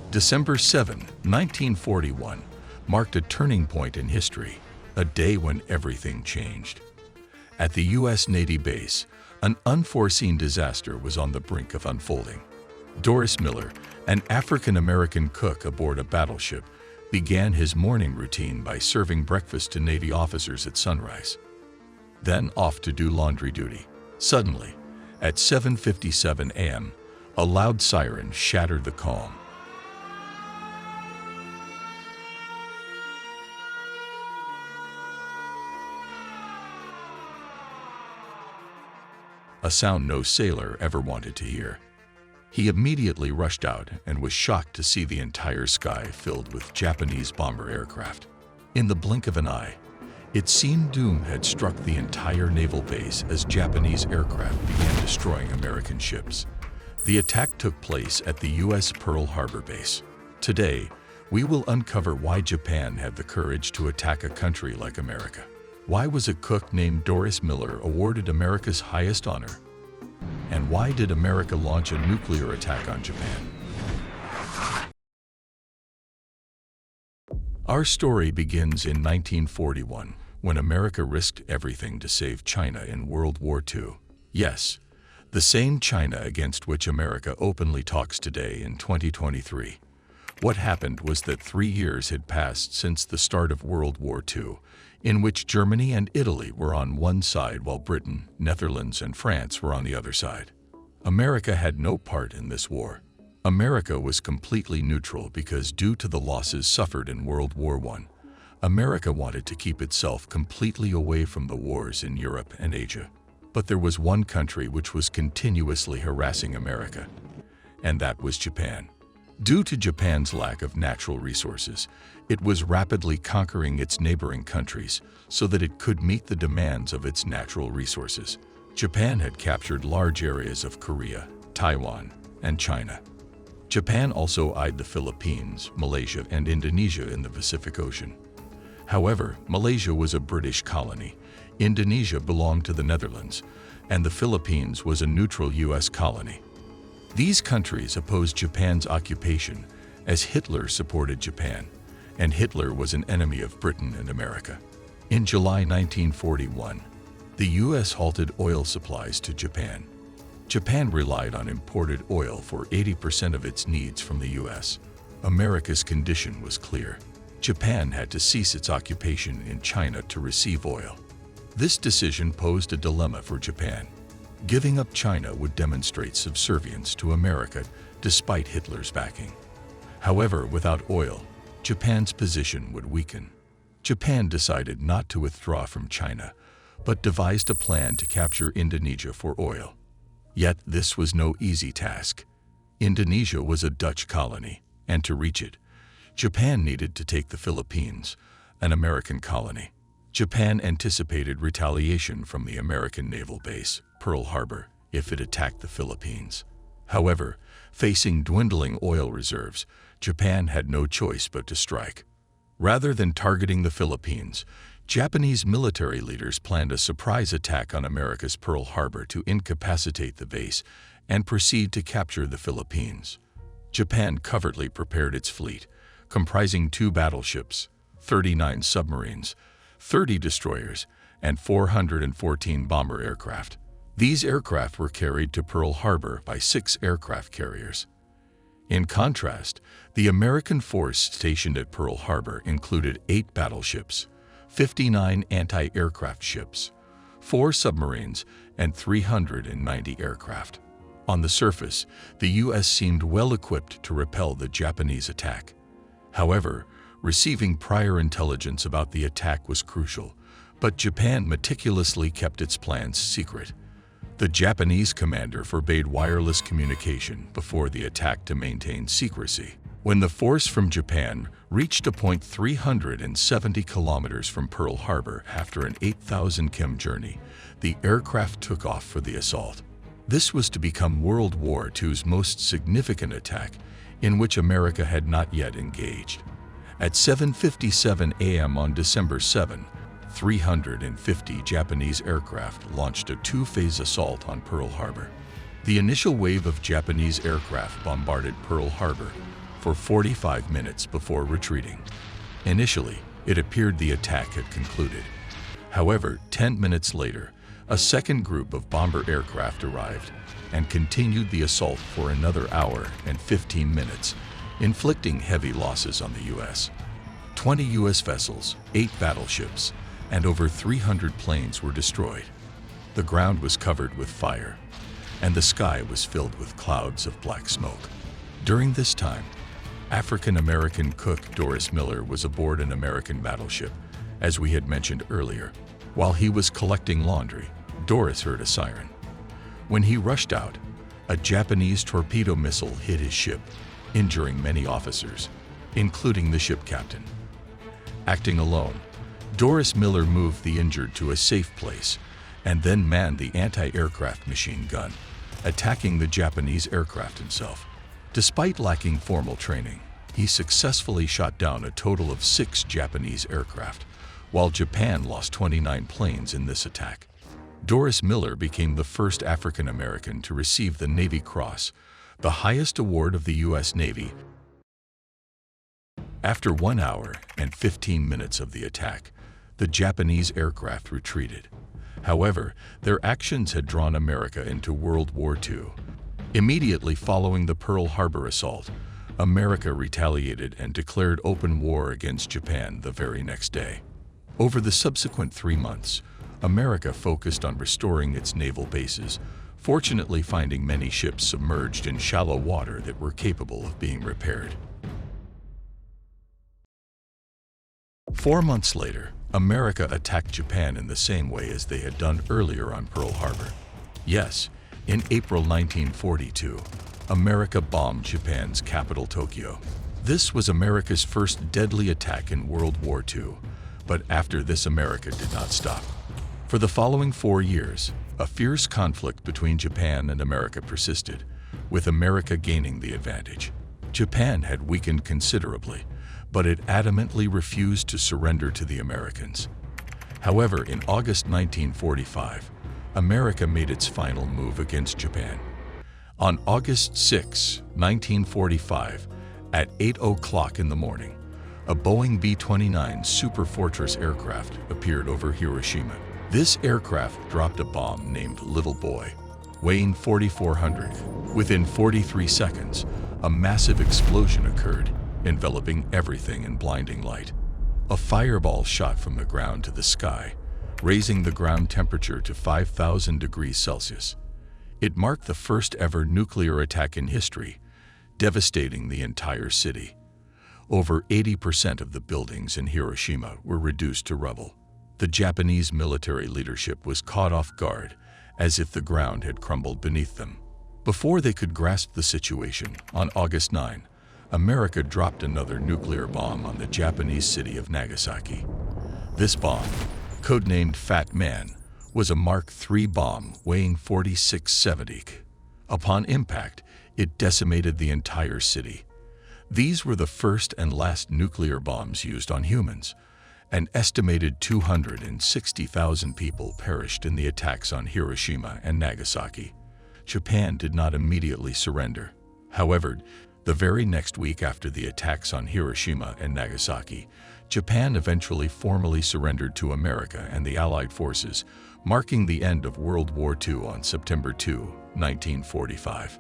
December 7, 1941, marked a turning point in history, a day when everything changed. At the U.S. Navy base, an unforeseen disaster was on the brink of unfolding. Doris Miller, an African-American cook aboard a battleship, began his morning routine by serving breakfast to Navy officers at sunrise. Then off to do laundry duty. Suddenly, at 7:57 a.m., a loud siren shattered the calm. A sound no sailor ever wanted to hear. He immediately rushed out and was shocked to see the entire sky filled with Japanese bomber aircraft. In the blink of an eye, it seemed doom had struck the entire naval base as Japanese aircraft began destroying American ships. The attack took place at the U.S. Pearl Harbor base. Today, we will uncover why Japan had the courage to attack a country like America. Why was a cook named Doris Miller awarded America's highest honor? And why did America launch a nuclear attack on Japan? Our story begins in 1941, when America risked everything to save China in World War II. Yes, the same China against which America openly talks today in 2023. What happened was that 3 years had passed since the start of World War II, in which Germany and Italy were on one side while Britain, Netherlands, and France were on the other side. America had no part in this war. America was completely neutral because due to the losses suffered in World War I, America wanted to keep itself completely away from the wars in Europe and Asia. But there was one country which was continuously harassing America, and that was Japan. Due to Japan's lack of natural resources, it was rapidly conquering its neighboring countries so that it could meet the demands of its natural resources. Japan had captured large areas of Korea, Taiwan, and China. Japan also eyed the Philippines, Malaysia, and Indonesia in the Pacific Ocean. However, Malaysia was a British colony, Indonesia belonged to the Netherlands, and the Philippines was a neutral U.S. colony. These countries opposed Japan's occupation as Hitler supported Japan, and Hitler was an enemy of Britain and America. In July 1941, the U.S. halted oil supplies to Japan. Japan relied on imported oil for 80% of its needs from the U.S. America's condition was clear. Japan had to cease its occupation in China to receive oil. This decision posed a dilemma for Japan. Giving up China would demonstrate subservience to America despite Hitler's backing. However, without oil, Japan's position would weaken. Japan decided not to withdraw from China, but devised a plan to capture Indonesia for oil. Yet this was no easy task. Indonesia was a Dutch colony, and to reach it, Japan needed to take the Philippines, an American colony. Japan anticipated retaliation from the American naval base, Pearl Harbor, if it attacked the Philippines. However, facing dwindling oil reserves, Japan had no choice but to strike. Rather than targeting the Philippines, Japanese military leaders planned a surprise attack on America's Pearl Harbor to incapacitate the base and proceed to capture the Philippines. Japan covertly prepared its fleet, comprising 2 battleships, 39 submarines, 30 destroyers, and 414 bomber aircraft. These aircraft were carried to Pearl Harbor by 6 aircraft carriers. In contrast, the American force stationed at Pearl Harbor included 8 battleships, 59 anti-aircraft ships, 4 submarines, and 390 aircraft. On the surface, the U.S. seemed well equipped to repel the Japanese attack. However, receiving prior intelligence about the attack was crucial, but Japan meticulously kept its plans secret. The Japanese commander forbade wireless communication before the attack to maintain secrecy. When the force from Japan reached a point 370 kilometers from Pearl Harbor after an 8,000 km journey, the aircraft took off for the assault. This was to become World War II's most significant attack, in which America had not yet engaged. At 7:57 a.m. on December 7, 350 Japanese aircraft launched a 2-phase assault on Pearl Harbor. The initial wave of Japanese aircraft bombarded Pearl Harbor, for 45 minutes before retreating. Initially, it appeared the attack had concluded. However, 10 minutes later, a second group of bomber aircraft arrived and continued the assault for another hour and 15 minutes, inflicting heavy losses on the U.S. 20 U.S. vessels, 8 battleships, and over 300 planes were destroyed. The ground was covered with fire, and the sky was filled with clouds of black smoke. During this time, African-American cook Doris Miller was aboard an American battleship, as we had mentioned earlier. While he was collecting laundry, Doris heard a siren. When he rushed out, a Japanese torpedo missile hit his ship, injuring many officers, including the ship captain. Acting alone, Doris Miller moved the injured to a safe place and then manned the anti-aircraft machine gun, attacking the Japanese aircraft himself. Despite lacking formal training, he successfully shot down a total of 6 Japanese aircraft, while Japan lost 29 planes in this attack. Doris Miller became the first African American to receive the Navy Cross, the highest award of the U.S. Navy. After 1 hour and 15 minutes of the attack, the Japanese aircraft retreated. However, their actions had drawn America into World War II. Immediately following the Pearl Harbor assault, America retaliated and declared open war against Japan the very next day. Over the subsequent 3 months, America focused on restoring its naval bases, fortunately finding many ships submerged in shallow water that were capable of being repaired. 4 months later, America attacked Japan in the same way as they had done earlier on Pearl Harbor. Yes, in April 1942, America bombed Japan's capital, Tokyo. This was America's first deadly attack in World War II, but after this America did not stop. For the following 4 years, a fierce conflict between Japan and America persisted, with America gaining the advantage. Japan had weakened considerably, but it adamantly refused to surrender to the Americans. However, in August 1945, America made its final move against Japan. On August 6, 1945, at 8 o'clock in the morning, a Boeing B-29 Superfortress aircraft appeared over Hiroshima. This aircraft dropped a bomb named Little Boy, weighing 4,400. Within 43 seconds, a massive explosion occurred, enveloping everything in blinding light. A fireball shot from the ground to the sky, raising the ground temperature to 5,000 degrees Celsius. It marked the first ever nuclear attack in history, devastating the entire city. Over 80% of the buildings in Hiroshima were reduced to rubble. The Japanese military leadership was caught off guard, as if the ground had crumbled beneath them. Before they could grasp the situation, on August 9, America dropped another nuclear bomb on the Japanese city of Nagasaki. This bomb, codenamed Fat Man, was a Mark III bomb weighing 4670. Upon impact, it decimated the entire city. These were the first and last nuclear bombs used on humans. An estimated 260,000 people perished in the attacks on Hiroshima and Nagasaki. Japan did not immediately surrender. However, the very next week after the attacks on Hiroshima and Nagasaki, Japan eventually formally surrendered to America and the Allied forces, marking the end of World War II on September 2, 1945.